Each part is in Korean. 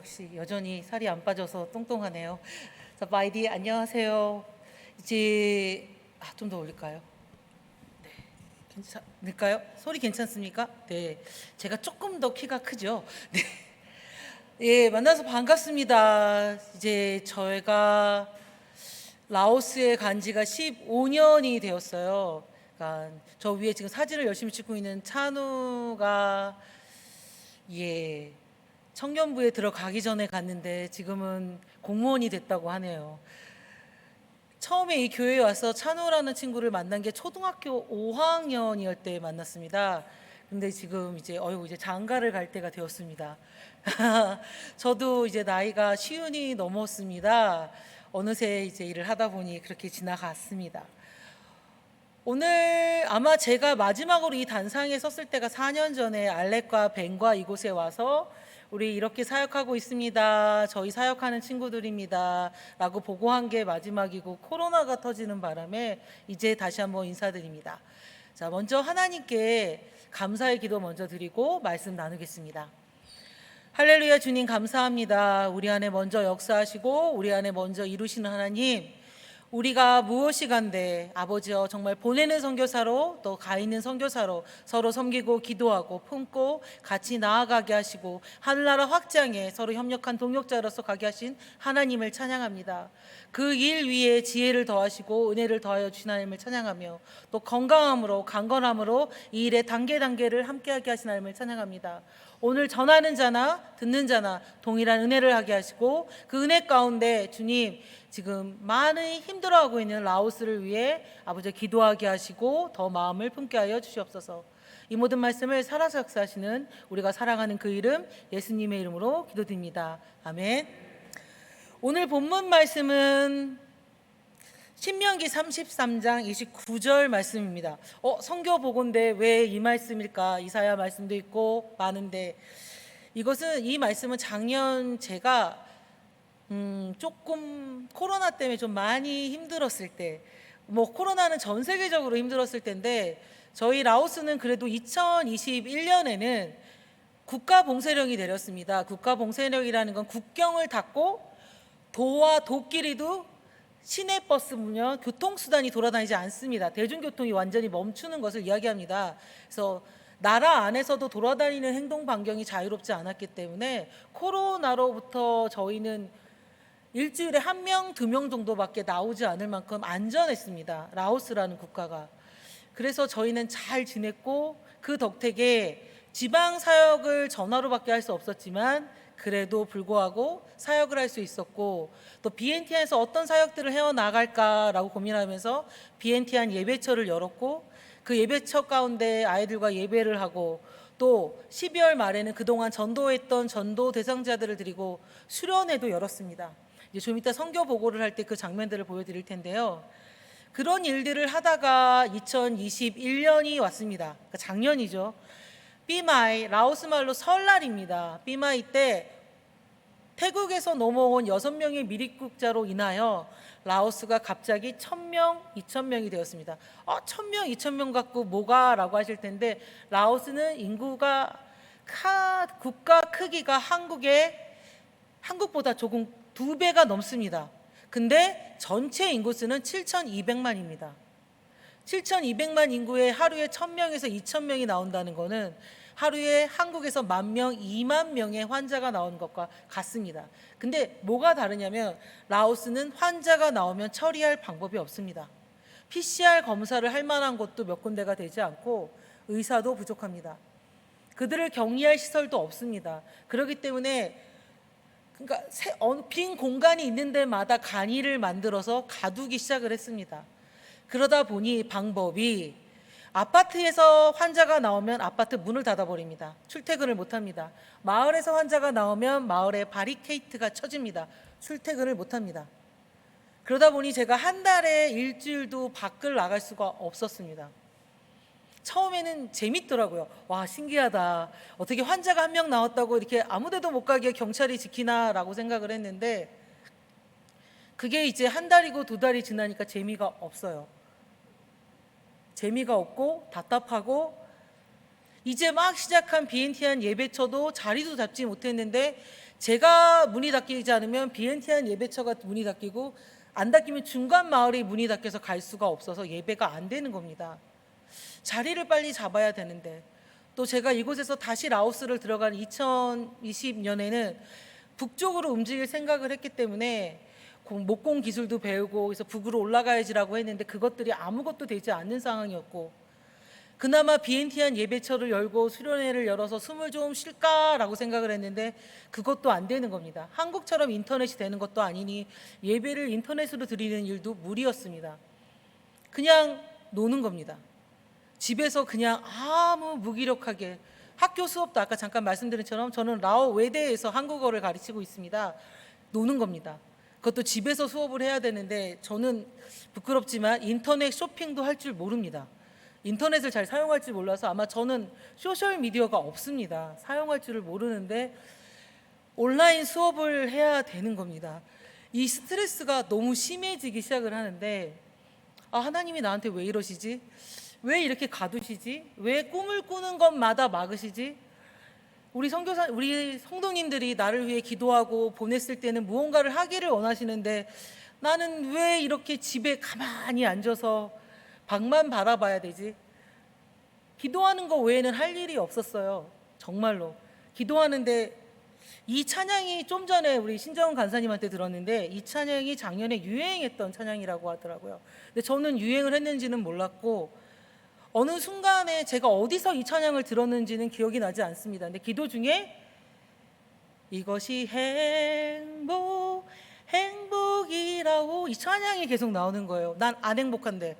역시 여전히 살이 안 빠져서 뚱뚱하네요. 자, 마이디 안녕하세요. 이제 좀 더 올릴까요? 네, 괜찮을까요? 소리 괜찮습니까? 네, 제가 조금 더 키가 크죠? 네, 예, 만나서 반갑습니다. 이제 저희가 라오스에 간 지가 15년이 되었어요. 그러니까 저 위에 지금 사진을 열심히 찍고 있는 찬우가 예, 청년부에 들어가기 전에 갔는데 지금은 공무원이 됐다고 하네요. 처음에 이 교회에 와서 찬우라는 친구를 만난 게 초등학교 5학년이었을 때 만났습니다. 근데 지금 이제 이제 장가를 갈 때가 되었습니다. 저도 이제 나이가 쉬운이 넘었습니다. 어느새 이제 일을 하다 보니 그렇게 지나갔습니다. 오늘 아마 제가 마지막으로 이 단상에 섰을 때가 4년 전에 알렉과 벤과 이곳에 와서 우리 이렇게 사역하고 있습니다. 저희 사역하는 친구들입니다. 라고 보고한 게 마지막이고 코로나가 터지는 바람에 이제 다시 한번 인사드립니다. 자, 먼저 하나님께 감사의 기도 먼저 드리고 말씀 나누겠습니다. 할렐루야. 주님 감사합니다. 우리 안에 먼저 역사하시고 우리 안에 먼저 이루시는 하나님, 우리가 무엇이 간데 아버지여 정말 보내는 선교사로 또 가 있는 선교사로 서로 섬기고 기도하고 품고 같이 나아가게 하시고 하늘나라 확장에 서로 협력한 동역자로서 가게 하신 하나님을 찬양합니다. 그 일 위에 지혜를 더하시고 은혜를 더하여 주신 하나님을 찬양하며 또 건강함으로 강건함으로 이 일의 단계를 함께하게 하신 하나님을 찬양합니다. 오늘 전하는 자나 듣는 자나 동일한 은혜를 하게 하시고 그 은혜 가운데 주님 지금 많이 힘들어하고 있는 라오스를 위해 아버지 기도하게 하시고 더 마음을 품게 하여 주시옵소서. 이 모든 말씀을 살아서 역사하시는 우리가 사랑하는 그 이름 예수님의 이름으로 기도드립니다. 아멘. 오늘 본문 말씀은 신명기 33장 29절 말씀입니다. 성경 보건데 왜 이 말씀일까? 이사야 말씀도 있고 많은데 이 말씀은 작년 제가 조금 코로나 때문에 좀 많이 힘들었을 때, 코로나는 전 세계적으로 힘들었을 때인데 저희 라오스는 그래도 2021년에는 국가 봉쇄령이 내렸습니다. 국가 봉쇄령이라는 건 국경을 닫고 도와 도끼리도 시내버스 보면 교통수단이 돌아다니지 않습니다. 대중교통이 완전히 멈추는 것을 이야기합니다. 그래서 나라 안에서도 돌아다니는 행동 반경이 자유롭지 않았기 때문에 코로나로부터 저희는 일주일에 1명, 2명 정도밖에 나오지 않을 만큼 안전했습니다. 라오스라는 국가가. 그래서 저희는 잘 지냈고 그 덕택에 지방 사역을 전화로밖에 할 수 없었지만 그래도 불구하고 사역을 할 수 있었고 또 BNT에서 어떤 사역들을 해나갈까라고 고민하면서 BNT 예배처를 열었고 그 예배처 가운데 아이들과 예배를 하고 또 12월 말에는 그동안 전도했던 전도 대상자들을 드리고 수련회도 열었습니다. 이제 좀 이따 선교 보고를 할 때 그 장면들을 보여드릴 텐데요. 그런 일들을 하다가 2021년이 왔습니다. 그러니까 작년이죠. 삐마이, 라오스 말로 설날입니다. 삐마이 때 태국에서 넘어온 6명의 미입국자로 인하여 라오스가 갑자기 1,000명, 2,000명이 되었습니다. 1,000명, 2,000명 갖고 뭐가? 라고 하실 텐데 라오스는 인구가 국가 크기가 한국보다 조금 2배가 넘습니다. 근데 전체 인구수는 7,200만입니다. 7,200만 인구에 하루에 1,000명에서 2,000명이 나온다는 것은 하루에 한국에서 10,000명, 2만 명의 환자가 나오는 것과 같습니다. 근데 뭐가 다르냐면 라오스는 환자가 나오면 처리할 방법이 없습니다. PCR 검사를 할 만한 곳도 몇 군데가 되지 않고 의사도 부족합니다. 그들을 격리할 시설도 없습니다. 그렇기 때문에 빈 공간이 있는 데마다 간이를 만들어서 가두기 시작을 했습니다. 그러다 보니 방법이 아파트에서 환자가 나오면 아파트 문을 닫아버립니다. 출퇴근을 못합니다. 마을에서 환자가 나오면 마을에 바리케이트가 쳐집니다. 출퇴근을 못합니다. 그러다 보니 제가 한 달에 일주일도 밖을 나갈 수가 없었습니다. 처음에는 재밌더라고요. 와, 신기하다. 어떻게 환자가 1명 나왔다고 이렇게 아무데도 못 가게 경찰이 지키나라고 생각을 했는데 그게 이제 한 달이고 2달이 지나니까 재미가 없어요. 재미가 없고 답답하고 이제 막 시작한 BNT한 예배처도 자리도 잡지 못했는데, 제가 문이 닫히지 않으면 BNT한 예배처가 문이 닫히고, 안 닫히면 중간 마을이 문이 닫혀서 갈 수가 없어서 예배가 안 되는 겁니다. 자리를 빨리 잡아야 되는데, 또 제가 이곳에서 다시 라오스를 들어간 2020년에는 북쪽으로 움직일 생각을 했기 때문에 목공 기술도 배우고, 그래서 북으로 올라가야지라고 했는데 그것들이 아무것도 되지 않는 상황이었고, 그나마 BNT한 예배처를 열고 수련회를 열어서 숨을 좀 쉴까라고 생각을 했는데 그것도 안 되는 겁니다. 한국처럼 인터넷이 되는 것도 아니니 예배를 인터넷으로 드리는 일도 무리였습니다. 그냥 노는 겁니다. 집에서 그냥 아무 무기력하게, 학교 수업도 아까 잠깐 말씀드린 것처럼 저는 라오 외대에서 한국어를 가르치고 있습니다. 노는 겁니다. 그것도 집에서 수업을 해야 되는데 저는 부끄럽지만 인터넷 쇼핑도 할 줄 모릅니다. 인터넷을 잘 사용할 줄 몰라서, 아마 저는 소셜미디어가 없습니다. 사용할 줄을 모르는데 온라인 수업을 해야 되는 겁니다. 이 스트레스가 너무 심해지기 시작을 하는데, 하나님이 나한테 왜 이러시지? 왜 이렇게 가두시지? 왜 꿈을 꾸는 것마다 막으시지? 우리 성도님들이 나를 위해 기도하고 보냈을 때는 무언가를 하기를 원하시는데 나는 왜 이렇게 집에 가만히 앉아서 밖만 바라봐야 되지? 기도하는 거 외에는 할 일이 없었어요. 정말로. 기도하는데 이 찬양이 좀 전에 우리 신정은 간사님한테 들었는데, 이 찬양이 작년에 유행했던 찬양이라고 하더라고요. 근데 저는 유행을 했는지는 몰랐고, 어느 순간에 제가 어디서 이 찬양을 들었는지는 기억이 나지 않습니다. 근데 기도 중에 이것이 행복이라고 이 찬양이 계속 나오는 거예요. 난 안 행복한데,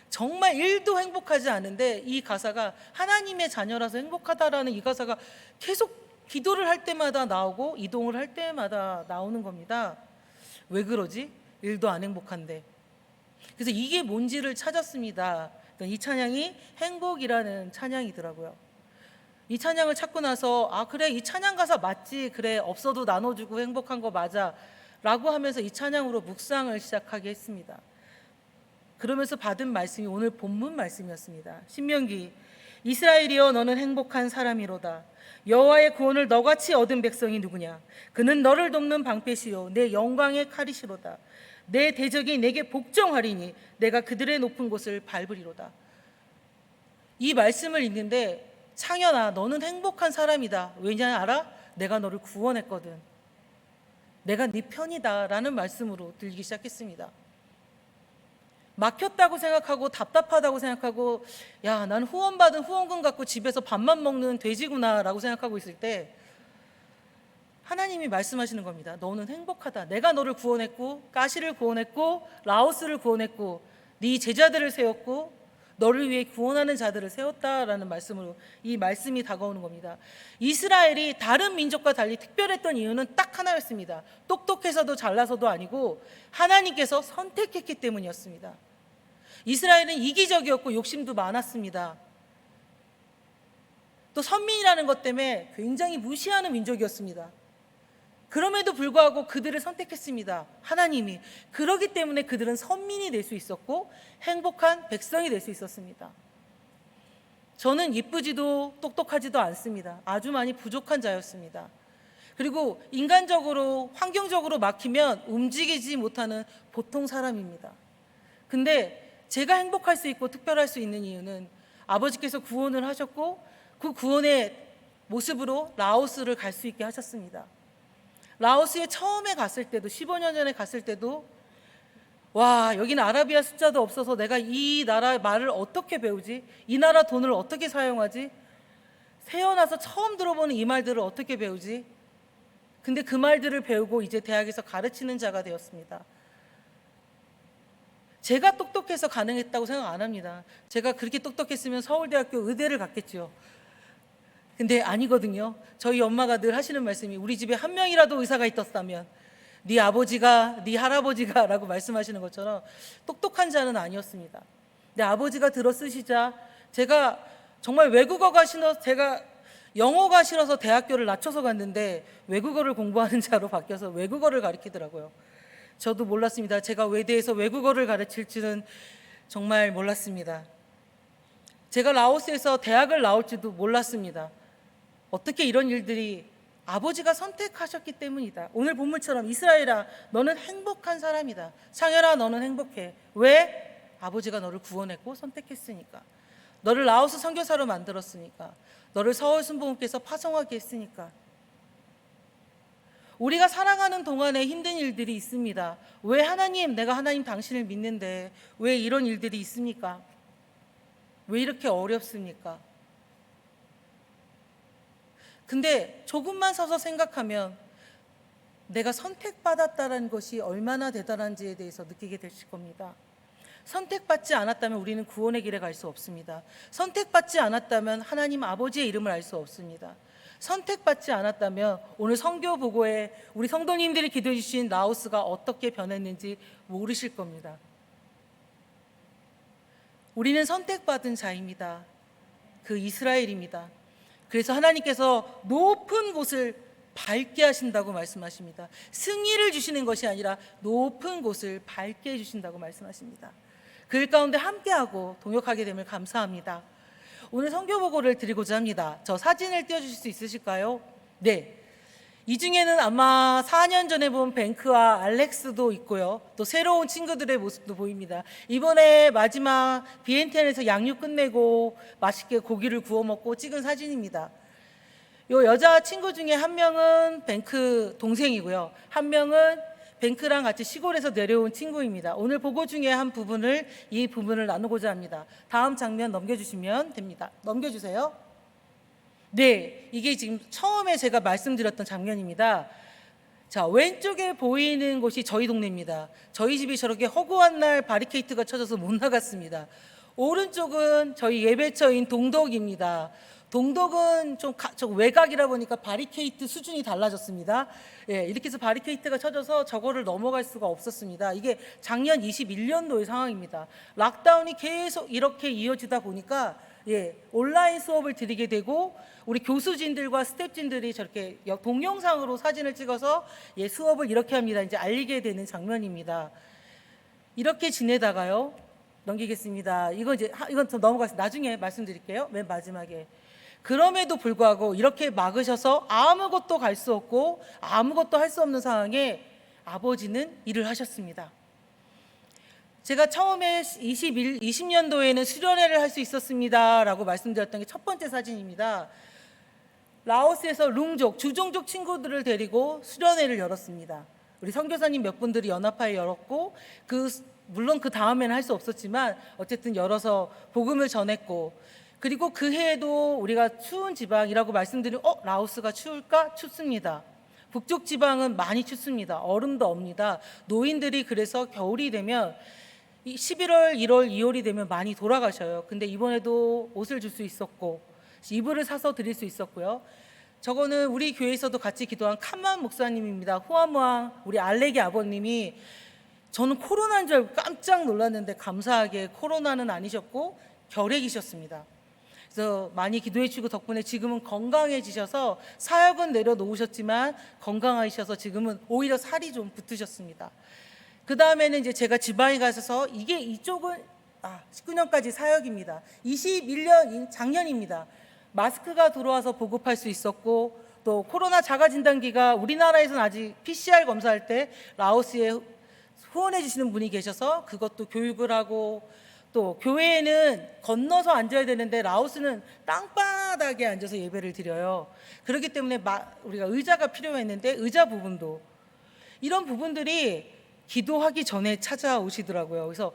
정말 1도 행복하지 않은데 이 가사가 하나님의 자녀라서 행복하다라는 이 가사가 계속 기도를 할 때마다 나오고 이동을 할 때마다 나오는 겁니다. 왜 그러지? 1도 안 행복한데. 그래서 이게 뭔지를 찾았습니다. 이 찬양이 행복이라는 찬양이더라고요. 이 찬양을 찾고 나서 그래, 이 찬양 가사 맞지, 그래, 없어도 나눠주고 행복한 거 맞아 라고 하면서 이 찬양으로 묵상을 시작하게 했습니다. 그러면서 받은 말씀이 오늘 본문 말씀이었습니다. 신명기, 이스라엘이여 너는 행복한 사람이로다. 여호와의 구원을 너같이 얻은 백성이 누구냐? 그는 너를 돕는 방패시요 내 영광의 칼이시로다. 내 대적이 내게 복종하리니 내가 그들의 높은 곳을 밟으리로다. 이 말씀을 읽는데, 창현아 너는 행복한 사람이다. 왜냐 알아? 내가 너를 구원했거든. 내가 네 편이다 라는 말씀으로 들리기 시작했습니다. 막혔다고 생각하고 답답하다고 생각하고, 야, 난 후원받은 후원금 갖고 집에서 밥만 먹는 돼지구나 라고 생각하고 있을 때 하나님이 말씀하시는 겁니다. 너는 행복하다. 내가 너를 구원했고, 가시를 구원했고, 라오스를 구원했고, 네 제자들을 세웠고, 너를 위해 구원하는 자들을 세웠다라는 말씀으로 이 말씀이 다가오는 겁니다. 이스라엘이 다른 민족과 달리 특별했던 이유는 딱 하나였습니다. 똑똑해서도 잘나서도 아니고 하나님께서 선택했기 때문이었습니다. 이스라엘은 이기적이었고 욕심도 많았습니다. 또 선민이라는 것 때문에 굉장히 무시하는 민족이었습니다. 그럼에도 불구하고 그들을 선택했습니다. 하나님이. 그렇기 때문에 그들은 선민이 될 수 있었고 행복한 백성이 될 수 있었습니다. 저는 이쁘지도 똑똑하지도 않습니다. 아주 많이 부족한 자였습니다. 그리고 인간적으로, 환경적으로 막히면 움직이지 못하는 보통 사람입니다. 근데 제가 행복할 수 있고 특별할 수 있는 이유는 아버지께서 구원을 하셨고 그 구원의 모습으로 라오스를 갈 수 있게 하셨습니다. 라오스에 처음에 갔을 때도, 15년 전에 갔을 때도, 와, 여기는 아라비아 숫자도 없어서 내가 이 나라 말을 어떻게 배우지? 이 나라 돈을 어떻게 사용하지? 태어나서 처음 들어보는 이 말들을 어떻게 배우지? 근데 그 말들을 배우고 이제 대학에서 가르치는 자가 되었습니다. 제가 똑똑해서 가능했다고 생각 안 합니다. 제가 그렇게 똑똑했으면 서울대학교 의대를 갔겠죠. 근데 아니거든요. 저희 엄마가 늘 하시는 말씀이, 우리 집에 한 명이라도 의사가 있었다면 네 아버지가, 네 할아버지가 라고 말씀하시는 것처럼 똑똑한 자는 아니었습니다. 내 아버지가 들어 쓰시자 제가 정말 외국어가 싫어서, 제가 영어가 싫어서 대학교를 낮춰서 갔는데 외국어를 공부하는 자로 바뀌어서 외국어를 가르치더라고요. 저도 몰랐습니다. 제가 외대에서 외국어를 가르칠 줄은 정말 몰랐습니다. 제가 라오스에서 대학을 나올지도 몰랐습니다. 어떻게 이런 일들이 아버지가 선택하셨기 때문이다. 오늘 본문처럼 이스라엘아 너는 행복한 사람이다. 창현아 너는 행복해. 왜? 아버지가 너를 구원했고 선택했으니까. 너를 라오스 선교사로 만들었으니까. 너를 서울 순복음교회에서 파송하게 했으니까. 우리가 살아가는 동안에 힘든 일들이 있습니다. 왜 하나님, 내가 하나님 당신을 믿는데 왜 이런 일들이 있습니까? 왜 이렇게 어렵습니까? 근데 조금만 서서 생각하면 내가 선택받았다는 것이 얼마나 대단한지에 대해서 느끼게 되실 겁니다. 선택받지 않았다면 우리는 구원의 길에 갈 수 없습니다. 선택받지 않았다면 하나님 아버지의 이름을 알 수 없습니다. 선택받지 않았다면 오늘 성교 보고에 우리 성도님들이 기도해 주신 라오스가 어떻게 변했는지 모르실 겁니다. 우리는 선택받은 자입니다. 그 이스라엘입니다. 그래서 하나님께서 높은 곳을 밝게 하신다고 말씀하십니다. 승리를 주시는 것이 아니라 높은 곳을 밝게 해주신다고 말씀하십니다. 그 일 가운데 함께하고 동역하게 됨을 감사합니다. 오늘 성교보고를 드리고자 합니다. 저 사진을 띄워주실 수 있으실까요? 네. 이 중에는 아마 4년 전에 본 뱅크와 알렉스도 있고요. 또 새로운 친구들의 모습도 보입니다. 이번에 마지막 비엔티안에서 양육 끝내고 맛있게 고기를 구워 먹고 찍은 사진입니다. 요 여자 친구 중에 한 명은 뱅크 동생이고요. 한 명은 뱅크랑 같이 시골에서 내려온 친구입니다. 오늘 보고 중에 이 부분을 나누고자 합니다. 다음 장면 넘겨주시면 됩니다. 넘겨주세요. 네, 이게 지금 처음에 제가 말씀드렸던 장면입니다. 자, 왼쪽에 보이는 곳이 저희 동네입니다. 저희 집이 저렇게 허구한 날 바리케이트가 쳐져서 못 나갔습니다. 오른쪽은 저희 예배처인 동덕입니다. 동덕은 좀 외곽이라 보니까 바리케이트 수준이 달라졌습니다. 예, 이렇게 해서 바리케이트가 쳐져서 저거를 넘어갈 수가 없었습니다. 이게 작년 21년도의 상황입니다. 락다운이 계속 이렇게 이어지다 보니까 온라인 수업을 드리게 되고 우리 교수진들과 스태프진들이 저렇게 동영상으로 사진을 찍어서 수업을 이렇게 합니다. 이제 알리게 되는 장면입니다. 이렇게 지내다가요. 넘기겠습니다. 이건 좀 넘어가서 나중에 말씀드릴게요. 맨 마지막에. 그럼에도 불구하고 이렇게 막으셔서 아무것도 갈 수 없고 아무것도 할 수 없는 상황에 아버지는 일을 하셨습니다. 제가 처음에 20년도에는 수련회를 할 수 있었습니다 라고 말씀드렸던 게 첫 번째 사진입니다. 라오스에서 룽족, 주종족 친구들을 데리고 수련회를 열었습니다. 우리 선교사님 몇 분들이 연합하에 열었고 물론 그 다음에는 할 수 없었지만 어쨌든 열어서 복음을 전했고 그리고 그 해에도 우리가 추운 지방이라고 말씀드린 라오스가 추울까? 춥습니다. 북쪽 지방은 많이 춥습니다. 얼음도 없니다. 노인들이 그래서 겨울이 되면 11월, 1월, 2월이 되면 많이 돌아가셔요. 근데 이번에도 옷을 줄 수 있었고 이불을 사서 드릴 수 있었고요. 저거는 우리 교회에서도 같이 기도한 칸만 목사님입니다. 후아무앙 우리 알렉의 아버님이 저는 코로나인 줄 알고 깜짝 놀랐는데 감사하게 코로나는 아니셨고 결핵이셨습니다. 그래서 많이 기도해 주시고 덕분에 지금은 건강해지셔서 사역은 내려놓으셨지만 건강하셔서 지금은 오히려 살이 좀 붙으셨습니다. 그 다음에는 이제 제가 지방에 가셔서 이쪽은 19년까지 사역입니다. 21년 작년입니다. 마스크가 들어와서 보급할 수 있었고 또 코로나 자가진단기가 우리나라에서는 아직 PCR 검사할 때 라오스에 후원해 주시는 분이 계셔서 그것도 교육을 하고 또 교회에는 건너서 앉아야 되는데 라오스는 땅바닥에 앉아서 예배를 드려요. 그렇기 때문에 우리가 의자가 필요했는데 의자 부분도 이런 부분들이 기도하기 전에 찾아오시더라고요. 그래서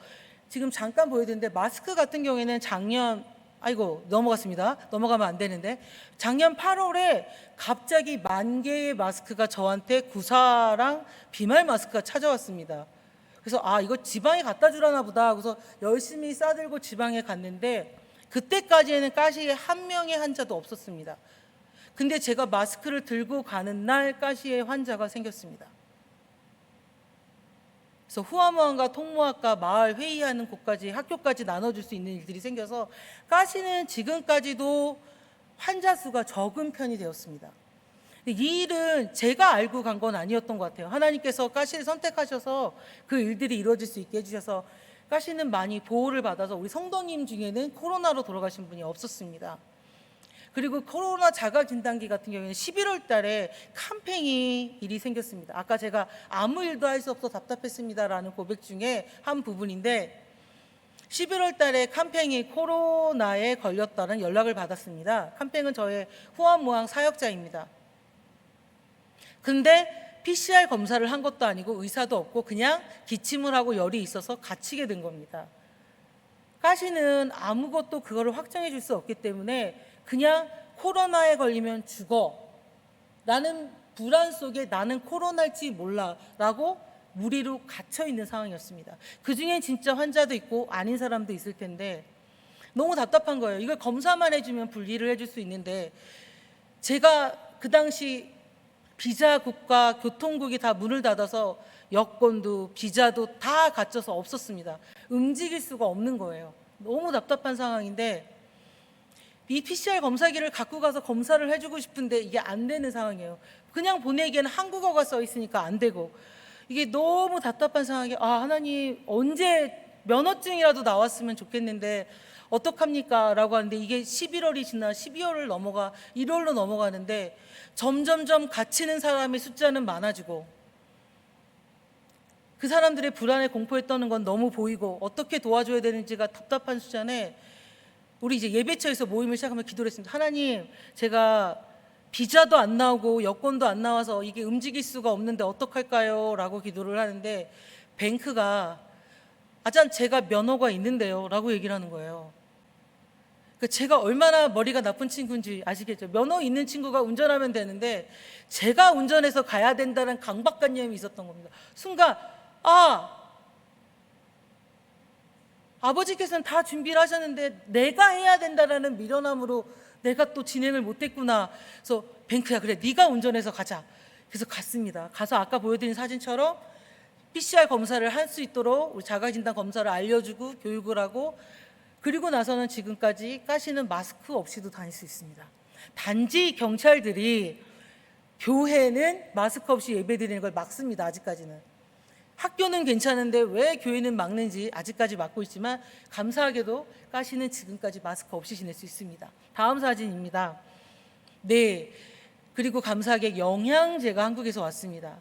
지금 잠깐 보여드렸는데 마스크 같은 경우에는 넘어가면 안 되는데 작년 8월에 갑자기 10,000개의 마스크가 저한테 구사랑 비말 마스크가 찾아왔습니다. 그래서 이거 지방에 갖다 주라나 보다. 그래서 열심히 싸들고 지방에 갔는데 그때까지에는 가시에 한 명의 환자도 없었습니다. 근데 제가 마스크를 들고 가는 날 가시의 환자가 생겼습니다. 그래서 후아무안과 통모학과 마을 회의하는 곳까지 학교까지 나눠줄 수 있는 일들이 생겨서 가시는 지금까지도 환자 수가 적은 편이 되었습니다. 이 일은 제가 알고 간 건 아니었던 것 같아요. 하나님께서 가시를 선택하셔서 그 일들이 이루어질 수 있게 해주셔서 가시는 많이 보호를 받아서 우리 성도님 중에는 코로나로 돌아가신 분이 없었습니다. 그리고 코로나 자가 진단기 같은 경우에는 11월 달에 캠페인이 일이 생겼습니다. 아까 제가 아무 일도 할 수 없어 답답했습니다라는 고백 중에 한 부분인데, 11월 달에 캠페인이 코로나에 걸렸다는 연락을 받았습니다. 캠페인은 저의 후원무항 사역자입니다. 근데 PCR 검사를 한 것도 아니고 의사도 없고 그냥 기침을 하고 열이 있어서 갇히게 된 겁니다. 가시는 아무것도 그거를 확정해 줄 수 없기 때문에 그냥 코로나에 걸리면 죽어 라는 불안 속에 나는 코로나일지 몰라 라고 무리로 갇혀 있는 상황이었습니다. 그중엔 진짜 환자도 있고 아닌 사람도 있을 텐데 너무 답답한 거예요. 이걸 검사만 해주면 분리를 해줄 수 있는데, 제가 그 당시 비자국과 교통국이 다 문을 닫아서 여권도 비자도 다 갇혀서 없었습니다. 움직일 수가 없는 거예요. 너무 답답한 상황인데 이 PCR 검사기를 갖고 가서 검사를 해주고 싶은데 이게 안 되는 상황이에요. 그냥 보내기에는 한국어가 써 있으니까 안 되고, 이게 너무 답답한 상황에 하나님 언제 면허증이라도 나왔으면 좋겠는데 어떡합니까? 라고 하는데 이게 11월이 지나 12월을 넘어가 1월로 넘어가는데 점점점 갇히는 사람의 숫자는 많아지고 그 사람들의 불안에 공포에 떠는 건 너무 보이고 어떻게 도와줘야 되는지가 답답한 수잔에 우리 이제 예배처에서 모임을 시작하면 기도를 했습니다. 하나님, 제가 비자도 안 나오고 여권도 안 나와서 이게 움직일 수가 없는데 어떡할까요? 라고 기도를 하는데 뱅크가 제가 면허가 있는데요 라고 얘기를 하는 거예요. 제가 얼마나 머리가 나쁜 친구인지 아시겠죠? 면허 있는 친구가 운전하면 되는데 제가 운전해서 가야 된다는 강박관념이 있었던 겁니다. 순간 아버지께서는 다 준비를 하셨는데 내가 해야 된다라는 미련함으로 내가 또 진행을 못했구나. 그래서 뱅크야, 그래 네가 운전해서 가자. 그래서 갔습니다. 가서 아까 보여드린 사진처럼 PCR 검사를 할 수 있도록 우리 자가진단 검사를 알려주고 교육을 하고, 그리고 나서는 지금까지 가시는 마스크 없이도 다닐 수 있습니다. 단지 경찰들이 교회는 마스크 없이 예배드리는 걸 막습니다. 아직까지는. 학교는 괜찮은데 왜 교회는 막는지 아직까지 막고 있지만 감사하게도 가시는 지금까지 마스크 없이 지낼 수 있습니다. 다음 사진입니다. 네, 그리고 감사하게 영양제가 한국에서 왔습니다.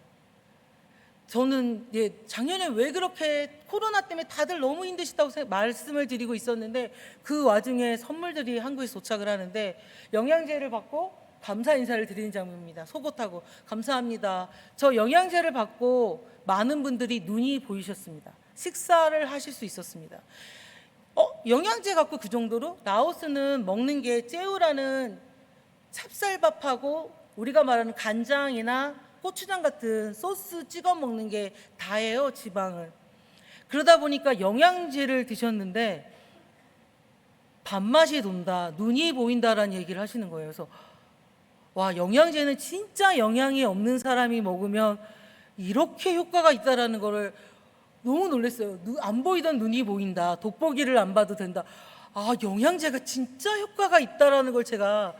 저는 작년에 왜 그렇게 코로나 때문에 다들 너무 힘드시다고 말씀을 드리고 있었는데 그 와중에 선물들이 한국에서 도착을 하는데 영양제를 받고 감사 인사를 드리는 장면입니다. 속옷하고 감사합니다. 저 영양제를 받고 많은 분들이 눈이 보이셨습니다. 식사를 하실 수 있었습니다. 영양제 갖고 그 정도로? 라오스는 먹는 게 째우라는 찹쌀밥하고 우리가 말하는 간장이나 고추장 같은 소스 찍어 먹는 게 다예요, 지방을. 그러다 보니까 영양제를 드셨는데 밥맛이 돈다, 눈이 보인다라는 얘기를 하시는 거예요. 그래서 와, 영양제는 진짜 영양이 없는 사람이 먹으면 이렇게 효과가 있다라는 거를 너무 놀랐어요. 안 보이던 눈이 보인다, 돋보기를 안 봐도 된다. 영양제가 진짜 효과가 있다라는 걸 제가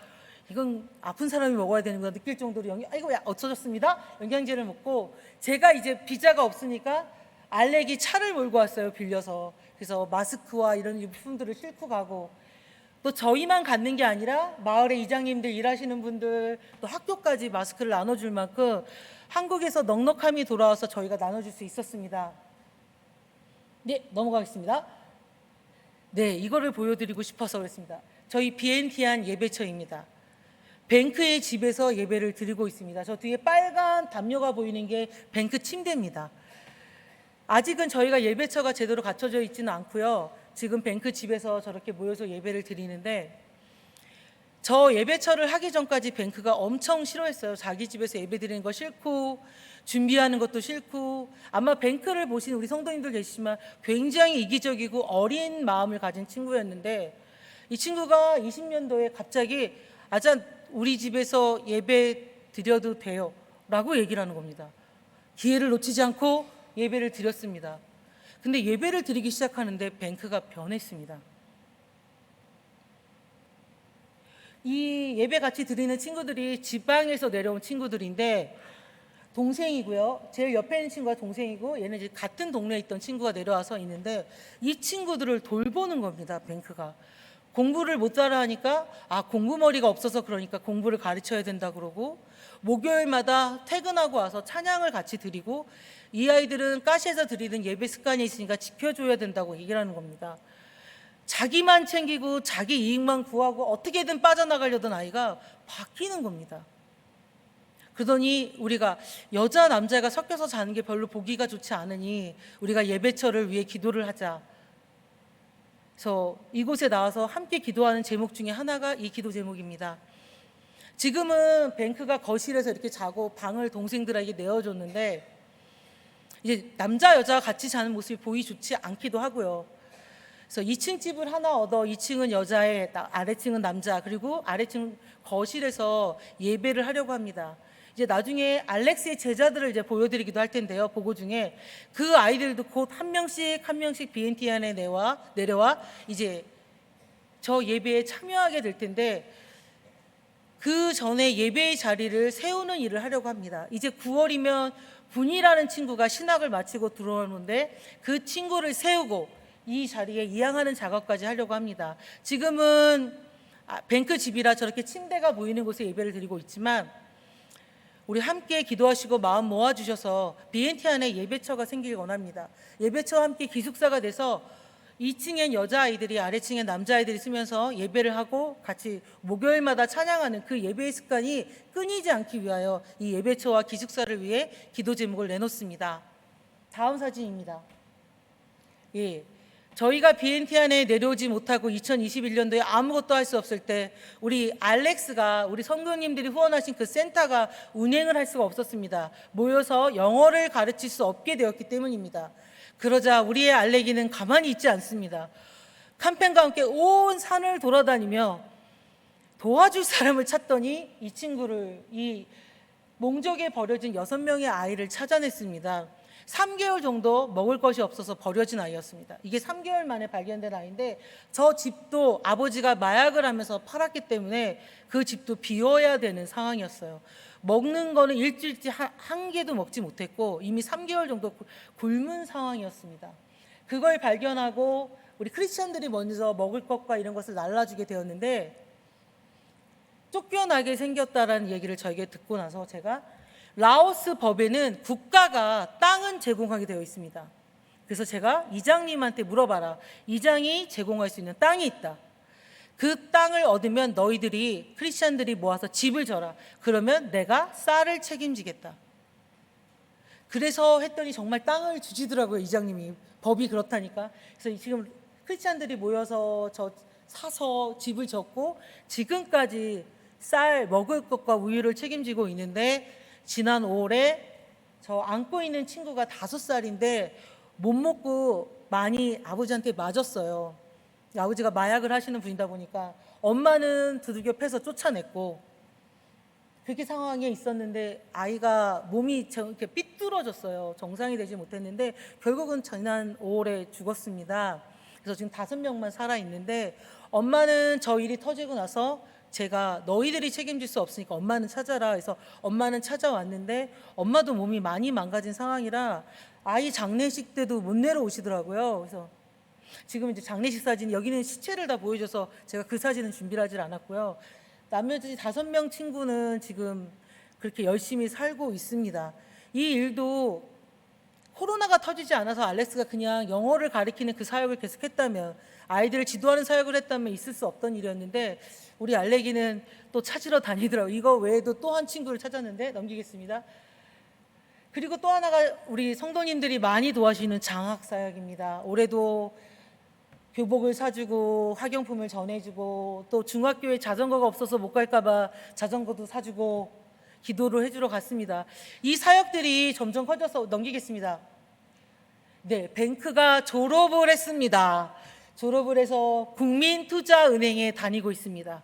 이건 아픈 사람이 먹어야 되는구나 느낄 정도로 없어졌습니다. 영양제를 먹고 제가 이제 비자가 없으니까 알레기 차를 몰고 왔어요, 빌려서. 그래서 마스크와 이런 유품들을 싣고 가고, 또 저희만 갖는 게 아니라 마을의 이장님들 일하시는 분들 또 학교까지 마스크를 나눠줄 만큼 한국에서 넉넉함이 돌아와서 저희가 나눠줄 수 있었습니다. 네, 넘어가겠습니다. 네, 이거를 보여드리고 싶어서 그랬습니다. 저희 비엔티안 예배처입니다. 뱅크의 집에서 예배를 드리고 있습니다. 저 뒤에 빨간 담요가 보이는 게 뱅크 침대입니다. 아직은 저희가 예배처가 제대로 갖춰져 있지는 않고요. 지금 뱅크 집에서 저렇게 모여서 예배를 드리는데, 저 예배처를 하기 전까지 뱅크가 엄청 싫어했어요. 자기 집에서 예배 드리는 거 싫고 준비하는 것도 싫고. 아마 뱅크를 보신 우리 성도님들 계시지만 굉장히 이기적이고 어린 마음을 가진 친구였는데, 이 친구가 20년도에 갑자기 우리 집에서 예배 드려도 돼요 라고 얘기를 하는 겁니다. 기회를 놓치지 않고 예배를 드렸습니다. 근데 예배를 드리기 시작하는데 뱅크가 변했습니다. 이 예배 같이 드리는 친구들이 지방에서 내려온 친구들인데 동생이고요. 제일 옆에 있는 친구가 동생이고 얘는 이제 같은 동네에 있던 친구가 내려와서 있는데 이 친구들을 돌보는 겁니다. 뱅크가. 공부를 못 따라 하니까 공부머리가 없어서 그러니까 공부를 가르쳐야 된다 그러고 목요일마다 퇴근하고 와서 찬양을 같이 드리고 이 아이들은 가시에서 드리는 예배 습관이 있으니까 지켜줘야 된다고 얘기를 하는 겁니다. 자기만 챙기고 자기 이익만 구하고 어떻게든 빠져나가려던 아이가 바뀌는 겁니다. 그러더니 우리가 여자 남자가 섞여서 자는 게 별로 보기가 좋지 않으니 우리가 예배처를 위해 기도를 하자. 그래서 이곳에 나와서 함께 기도하는 제목 중에 하나가 이 기도 제목입니다. 지금은 뱅크가 거실에서 이렇게 자고 방을 동생들에게 내어줬는데 이제 남자 여자가 같이 자는 모습이 보기 좋지 않기도 하고요. 그래서 2층 집을 하나 얻어 2층은 여자의 아래층은 남자 그리고 아래층 거실에서 예배를 하려고 합니다. 이제 나중에 알렉스의 제자들을 이제 보여드리기도 할 텐데요. 보고 중에 그 아이들도 곧 한 명씩 BNT 안에 내려와 이제 저 예배에 참여하게 될 텐데 그 전에 예배의 자리를 세우는 일을 하려고 합니다. 이제 9월이면 분이라는 친구가 신학을 마치고 들어오는데 그 친구를 세우고 이 자리에 이양하는 작업까지 하려고 합니다. 지금은 뱅크 집이라 저렇게 침대가 보이는 곳에 예배를 드리고 있지만 우리 함께 기도하시고 마음 모아주셔서 BNT 안에 예배처가 생기길 원합니다. 예배처와 함께 기숙사가 돼서 2층엔 여자아이들이 아래층엔 남자아이들이 쓰면서 예배를 하고 같이 목요일마다 찬양하는 그 예배의 습관이 끊이지 않기 위하여 이 예배처와 기숙사를 위해 기도 제목을 내놓습니다. 다음 사진입니다. 예. 저희가 BNT 안에 내려오지 못하고 2021년도에 아무것도 할 수 없을 때 우리 알렉스가 우리 성도님들이 후원하신 그 센터가 운행을 할 수가 없었습니다. 모여서 영어를 가르칠 수 없게 되었기 때문입니다. 그러자 우리의 알렉이는 가만히 있지 않습니다. 캠페인과 함께 온 산을 돌아다니며 도와줄 사람을 찾더니 이 친구를 이 몽족에 버려진 6명의 아이를 찾아냈습니다. 3개월 정도 먹을 것이 없어서 버려진 아이였습니다. 이게 3개월 만에 발견된 아이인데 저 집도 아버지가 마약을 하면서 팔았기 때문에 그 집도 비워야 되는 상황이었어요. 먹는 거는 일주일치 한 개도 먹지 못했고 이미 3개월 정도 굶은 상황이었습니다. 그걸 발견하고 우리 크리스천들이 먼저 먹을 것과 이런 것을 날라주게 되었는데 쫓겨나게 생겼다라는 얘기를 저에게 듣고 나서 제가 라오스 법에는 국가가 땅은 제공하게 되어 있습니다. 그래서 제가 이장님한테 물어봐라. 이장이 제공할 수 있는 땅이 있다. 그 땅을 얻으면 너희들이 크리스천들이 모아서 집을 져라. 그러면 내가 쌀을 책임지겠다. 그래서 했더니 정말 땅을 주시더라고요. 이장님이. 법이 그렇다니까. 그래서 지금 크리스천들이 모여서 사서 집을 졌고 지금까지 쌀 먹을 것과 우유를 책임지고 있는데 지난 5월에 저 안고 있는 친구가 5살인데 못 먹고 많이 아버지한테 맞았어요. 아버지가 마약을 하시는 분이다 보니까 엄마는 두들겨 패서 쫓아냈고 그렇게 상황에 있었는데 아이가 몸이 이렇게 삐뚤어졌어요. 정상이 되지 못했는데 결국은 지난 5월에 죽었습니다. 그래서 지금 5명만 살아있는데 엄마는 저 일이 터지고 나서 제가 너희들이 책임질 수 없으니까 엄마는 찾아라 해서 엄마는 찾아왔는데 엄마도 몸이 많이 망가진 상황이라 아이 장례식 때도 못 내려오시더라고요. 그래서 지금 이제 장례식 사진 여기는 시체를 다 보여줘서 제가 그 사진은 준비를 하질 않았고요. 나머지 5명 친구는 지금 그렇게 열심히 살고 있습니다. 이 일도 코로나가 터지지 않아서 알렉스가 그냥 영어를 가르치는 그 사역을 계속했다면 아이들을 지도하는 사역을 했다면 있을 수 없던 일이었는데 우리 알렉이는 또 찾으러 다니더라고요. 이거 외에도 또 한 친구를 찾았는데 넘기겠습니다. 그리고 또 하나가 우리 성도님들이 많이 도와주시는 장학 사역입니다. 올해도 교복을 사주고 학용품을 전해주고 또 중학교에 자전거가 없어서 못 갈까 봐 자전거도 사주고 기도를 해주러 갔습니다. 이 사역들이 점점 커져서 넘기겠습니다. 네, 뱅크가 졸업을 했습니다. 졸업을 해서 국민투자은행에 다니고 있습니다.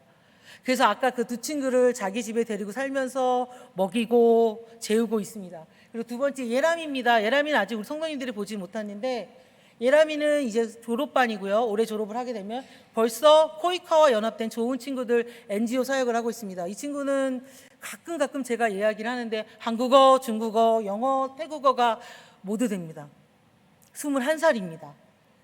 그래서 아까 그 2친구를 자기 집에 데리고 살면서 먹이고 재우고 있습니다. 그리고 2번째 예람입니다. 예람이는 아직 우리 성도님들이 보지 못했는데 예람이는 이제 졸업반이고요. 올해 졸업을 하게 되면 벌써 코이카와 연합된 좋은 친구들 NGO 사역을 하고 있습니다. 이 친구는 가끔 제가 이야기를 하는데 한국어, 중국어, 영어, 태국어가 모두 됩니다. 21살입니다.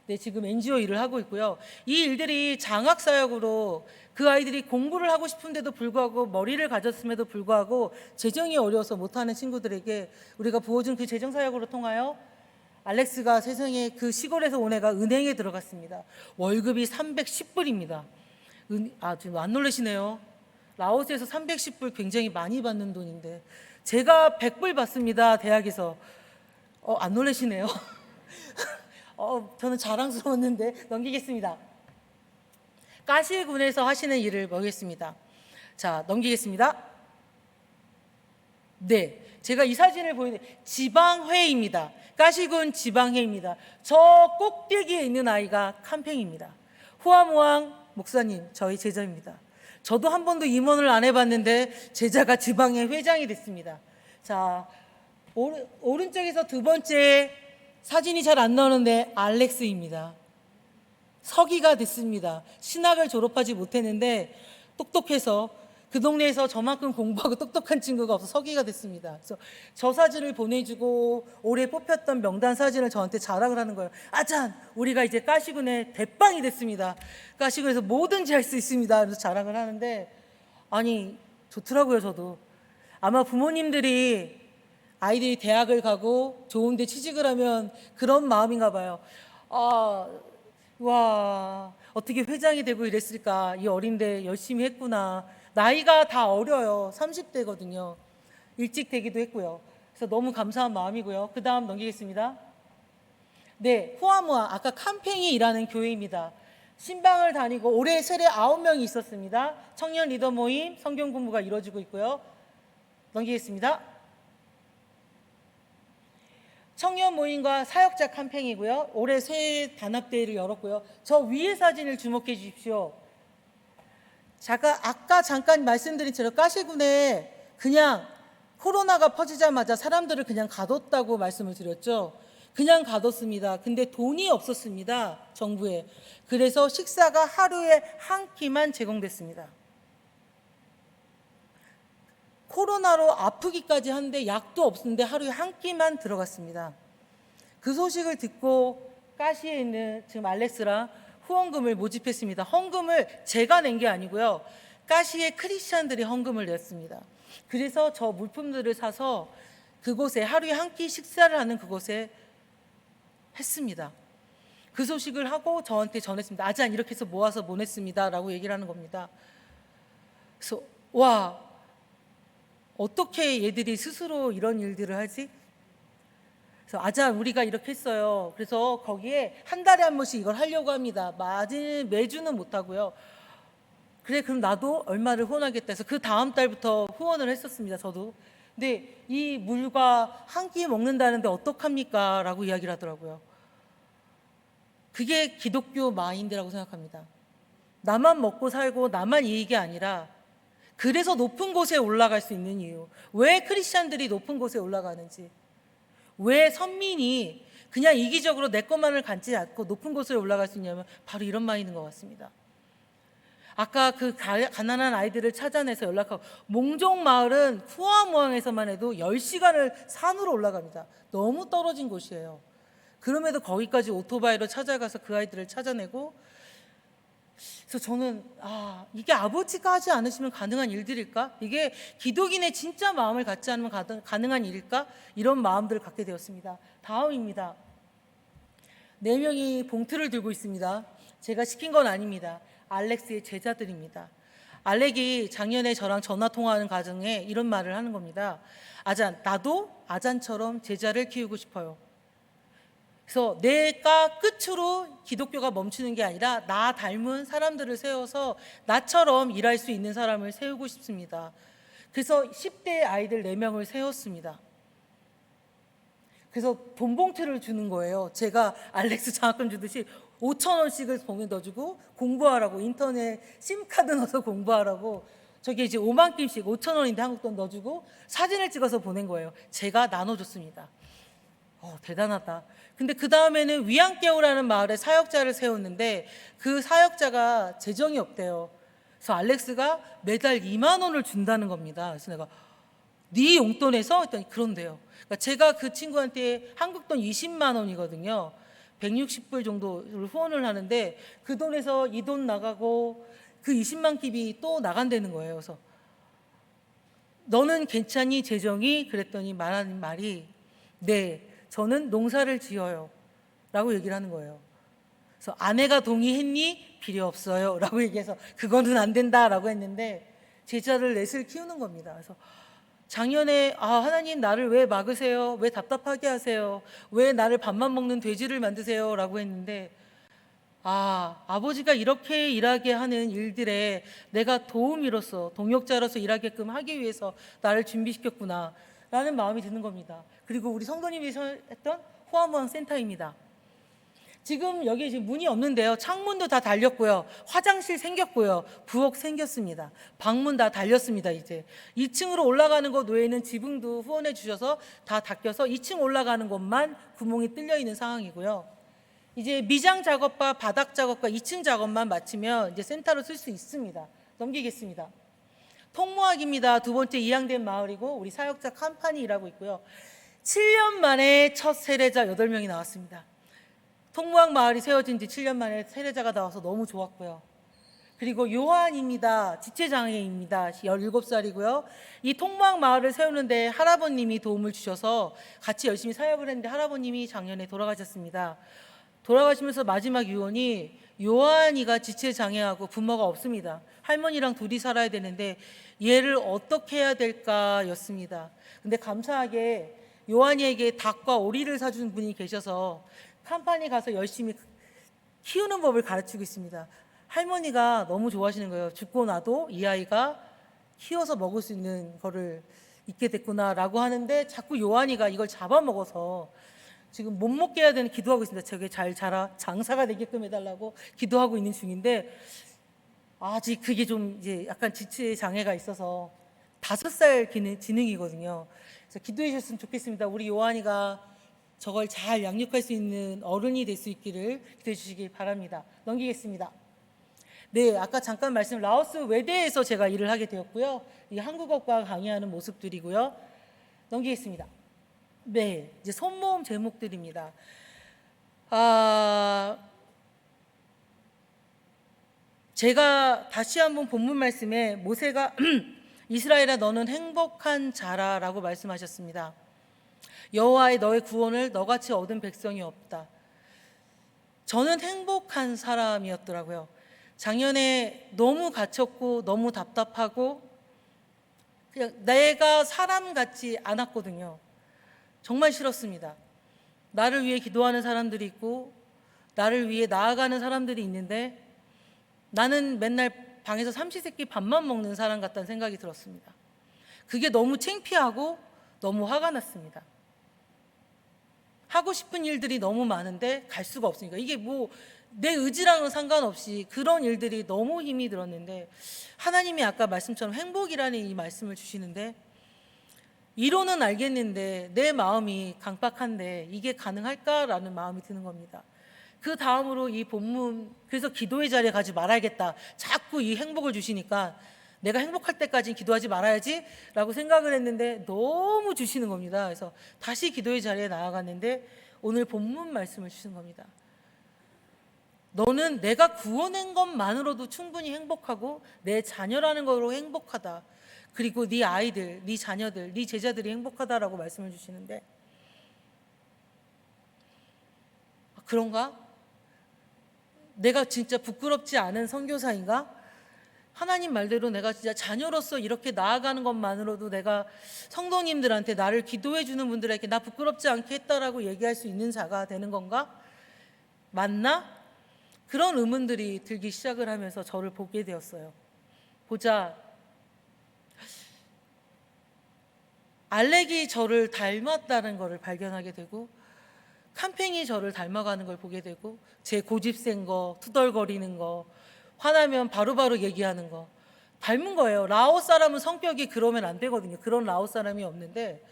네, 지금 NGO 일을 하고 있고요. 이 일들이 장학사역으로 그 아이들이 공부를 하고 싶은데도 불구하고 머리를 가졌음에도 불구하고 재정이 어려워서 못하는 친구들에게 우리가 부어준 그 재정사역으로 통하여 알렉스가 세상에 그 시골에서 온 애가 은행에 들어갔습니다. 월급이 310불입니다. 지금 안 놀라시네요. 라오스에서 310불 굉장히 많이 받는 돈인데 제가 100불 받습니다. 대학에서. 안 놀라시네요. 저는 자랑스러웠는데 넘기겠습니다. 까시군에서 하시는 일을 보겠습니다. 자, 넘기겠습니다. 네, 제가 이 사진을 보이는데 지방회입니다. 까시군 지방회입니다. 저 꼭대기에 있는 아이가 캄팽입니다. 후아무앙 목사님, 저희 제자입니다. 저도 한 번도 임원을 안 해봤는데 제자가 지방회 회장이 됐습니다. 자, 오른쪽에서 두 번째 사진이 잘 안 나오는데 알렉스입니다. 서기가 됐습니다. 신학을 졸업하지 못했는데 똑똑해서 그 동네에서 저만큼 공부하고 똑똑한 친구가 없어 서기가 됐습니다. 그래서 저 사진을 보내주고 올해 뽑혔던 명단 사진을 저한테 자랑을 하는 거예요. 아짠! 우리가 이제 까시군의 대빵이 됐습니다. 까시군에서 뭐든지 할 수 있습니다. 그래서 자랑을 하는데 아니 좋더라고요. 저도 아마 부모님들이 아이들이 대학을 가고 좋은 데 취직을 하면 그런 마음인가 봐요. 와, 어떻게 회장이 되고 이랬을까. 이 어린데 열심히 했구나. 나이가 다 어려요. 30대거든요. 일찍 되기도 했고요. 그래서 너무 감사한 마음이고요. 그 다음 넘기겠습니다. 네, 후아무아, 아까 캄팽이 일하는 교회입니다. 신방을 다니고 올해 세례 9명이 있었습니다. 청년 리더 모임, 성경 공부가 이루어지고 있고요. 넘기겠습니다. 청년 모임과 사역자 캠페인이고요. 올해 새 단합대회를 열었고요. 저 위에 사진을 주목해 주십시오. 아까 잠깐 말씀드린 처럼 까시군에 그냥 코로나가 퍼지자마자 사람들을 그냥 가뒀다고 말씀을 드렸죠. 그냥 가뒀습니다. 근데 돈이 없었습니다. 정부에. 그래서 식사가 하루에 한 끼만 제공됐습니다. 코로나로 아프기까지 하는데 약도 없는데 하루에 한 끼만 들어갔습니다. 그 소식을 듣고 까시에 있는 지금 알렉스랑 후원금을 모집했습니다. 헌금을 제가 낸 게 아니고요. 까시의 크리스찬들이 헌금을 냈습니다. 그래서 저 물품들을 사서 그곳에 하루에 한 끼 식사를 하는 그곳에 했습니다. 그 소식을 하고 저한테 전했습니다. 아잔 이렇게 해서 모아서 보냈습니다. 라고 얘기를 하는 겁니다. 그래서 와, 어떻게 얘들이 스스로 이런 일들을 하지? 그래서 아잔 우리가 이렇게 했어요. 그래서 거기에 한 달에 한 번씩 이걸 하려고 합니다. 매주는 못하고요. 그래 그럼 나도 얼마를 후원하겠다 해서 그 다음 달부터 후원을 했었습니다. 저도. 근데 이 물과 한 끼 먹는다는데 어떡합니까? 라고 이야기를 하더라고요. 그게 기독교 마인드라고 생각합니다. 나만 먹고 살고 나만 이익이 아니라 그래서 높은 곳에 올라갈 수 있는 이유. 왜 크리스찬들이 높은 곳에 올라가는지. 왜 선민이 그냥 이기적으로 내 것만을 갖지 않고 높은 곳에 올라갈 수 있냐면 바로 이런 마인드인 것 같습니다. 아까 그 가난한 아이들을 찾아내서 연락하고 몽종마을은 후아무항에서만 해도 10시간을 산으로 올라갑니다. 너무 떨어진 곳이에요. 그럼에도 거기까지 오토바이로 찾아가서 그 아이들을 찾아내고 그래서 저는 이게 아버지가 하지 않으시면 가능한 일들일까? 이게 기독인의 진짜 마음을 갖지 않으면 가능한 일일까? 이런 마음들을 갖게 되었습니다. 다음입니다. 4명이 봉투를 들고 있습니다. 제가 시킨 건 아닙니다. 알렉스의 제자들입니다. 알렉이 작년에 저랑 전화 통화하는 과정에 이런 말을 하는 겁니다. 아잔, 나도 아잔처럼 제자를 키우고 싶어요. 그래서 내가 끝으로 기독교가 멈추는 게 아니라 나 닮은 사람들을 세워서 나처럼 일할 수 있는 사람을 세우고 싶습니다. 그래서 10대 아이들 4명을 세웠습니다. 그래서 돈 봉투를 주는 거예요. 제가 알렉스 장학금 주듯이 5,000원씩을 봉에 넣어주고 공부하라고, 인터넷 심카드 넣어서 공부하라고, 저게 이제 5만 김씩 5,000원인데 한국 돈 넣어주고 사진을 찍어서 보낸 거예요. 제가 나눠줬습니다. 대단하다. 근데 그 다음에는 위안개오라는 마을에 사역자를 세웠는데 그 사역자가 재정이 없대요. 그래서 알렉스가 매달 2만 원을 준다는 겁니다. 그래서 내가 네 용돈에서 했더니 그런데요. 그러니까 제가 그 친구한테 한국 돈 20만 원이거든요. 160불 정도를 후원을 하는데 그 돈에서 이 돈 나가고 그 20만 깁이 또 나간다는 거예요. 그래서 너는 괜찮니 재정이? 그랬더니 말하는 말이 네, 저는 농사를 지어요 라고 얘기를 하는 거예요. 그래서 아내가 동의했니? 필요 없어요 라고 얘기해서 그거는 안 된다라고 했는데 제자를 넷을 키우는 겁니다. 그래서 작년에 하나님 나를 왜 막으세요? 왜 답답하게 하세요? 왜 나를 밥만 먹는 돼지를 만드세요? 라고 했는데 아버지가 이렇게 일하게 하는 일들에 내가 도우미로서 동역자로서 일하게끔 하기 위해서 나를 준비시켰구나 라는 마음이 드는 겁니다. 그리고 우리 성도님이 했던 호화무항 센터입니다. 지금 여기 지금 문이 없는데요. 창문도 다 달렸고요. 화장실 생겼고요. 부엌 생겼습니다. 방문 다 달렸습니다. 이제 2층으로 올라가는 것 외에는 지붕도 후원해 주셔서 다 닦여서 2층 올라가는 곳만 구멍이 뚫려 있는 상황이고요. 이제 미장 작업과 바닥 작업과 2층 작업만 마치면 이제 센터로 쓸 수 있습니다. 넘기겠습니다. 통모학입니다. 두 번째 이양된 마을이고 우리 사역자 칸판이 일하고 있고요. 7년 만에 첫 세례자 8명이 나왔습니다. 통모학 마을이 세워진 지 7년 만에 세례자가 나와서 너무 좋았고요. 그리고 요한입니다. 지체장애입니다. 17살이고요. 이 통모학 마을을 세우는데 할아버님이 도움을 주셔서 같이 열심히 사역을 했는데 할아버님이 작년에 돌아가셨습니다. 돌아가시면서 마지막 유언이 요한이가 지체장애하고 부모가 없습니다. 할머니랑 둘이 살아야 되는데 얘를 어떻게 해야 될까 였습니다. 근데 감사하게 요한이에게 닭과 오리를 사준 분이 계셔서 칸판이 가서 열심히 키우는 법을 가르치고 있습니다. 할머니가 너무 좋아하시는 거예요. 죽고 나도 이 아이가 키워서 먹을 수 있는 거를 있게 됐구나라고 하는데 자꾸 요한이가 이걸 잡아먹어서 지금 못 먹게 해야 되는 기도하고 있습니다. 저게 잘 자라 장사가 되게끔 해달라고 기도하고 있는 중인데 아직 그게 좀 이제 약간 지체 장애가 있어서 5살 지능이거든요. 그래서 기도해 주셨으면 좋겠습니다. 우리 요한이가 저걸 잘 양육할 수 있는 어른이 될 수 있기를 기도해 주시기 바랍니다. 넘기겠습니다. 네, 아까 잠깐 라오스 외대에서 제가 일을 하게 되었고요. 이 한국어과 강의하는 모습들이고요. 넘기겠습니다. 네, 이제 손모음 제목들입니다. 제가 다시 한번 본문 말씀에 모세가 이스라엘아 너는 행복한 자라라고 말씀하셨습니다. 여호와의 너의 구원을 너같이 얻은 백성이 없다. 저는 행복한 사람이었더라고요. 작년에 너무 갇혔고 너무 답답하고 그냥 내가 사람 같지 않았거든요. 정말 싫었습니다. 나를 위해 기도하는 사람들이 있고 나를 위해 나아가는 사람들이 있는데 나는 맨날 방에서 삼시세끼 밥만 먹는 사람 같다는 생각이 들었습니다. 그게 너무 창피하고 너무 화가 났습니다. 하고 싶은 일들이 너무 많은데 갈 수가 없으니까 이게 뭐 내 의지랑은 상관없이 그런 일들이 너무 힘이 들었는데 하나님이 아까 말씀처럼 행복이라는 이 말씀을 주시는데 이론은 알겠는데 내 마음이 강박한데 이게 가능할까라는 마음이 드는 겁니다. 그 다음으로 이 본문 그래서 기도의 자리에 가지 말아야겠다. 자꾸 이 행복을 주시니까 내가 행복할 때까지는 기도하지 말아야지 라고 생각을 했는데 너무 주시는 겁니다. 그래서 다시 기도의 자리에 나아갔는데 오늘 본문 말씀을 주신 겁니다. 너는 내가 구원한 것만으로도 충분히 행복하고 내 자녀라는 거로 행복하다. 그리고 네 아이들, 네 자녀들, 네 제자들이 행복하다라고 말씀을 주시는데 그런가? 내가 진짜 부끄럽지 않은 선교사인가? 하나님 말대로 내가 진짜 자녀로서 이렇게 나아가는 것만으로도 내가 성도님들한테 나를 기도해 주는 분들에게 나 부끄럽지 않게 했다라고 얘기할 수 있는 자가 되는 건가? 맞나? 그런 의문들이 들기 시작을 하면서 저를 보게 되었어요. 보자, 알렉이 저를 닮았다는 것을 발견하게 되고 칸팽이 저를 닮아가는 걸 보게 되고 제 고집센 거, 투덜거리는 거, 화나면 바로바로 얘기하는 거 닮은 거예요. 라오스 사람은 성격이 그러면 안 되거든요. 그런 라오스 사람이 없는데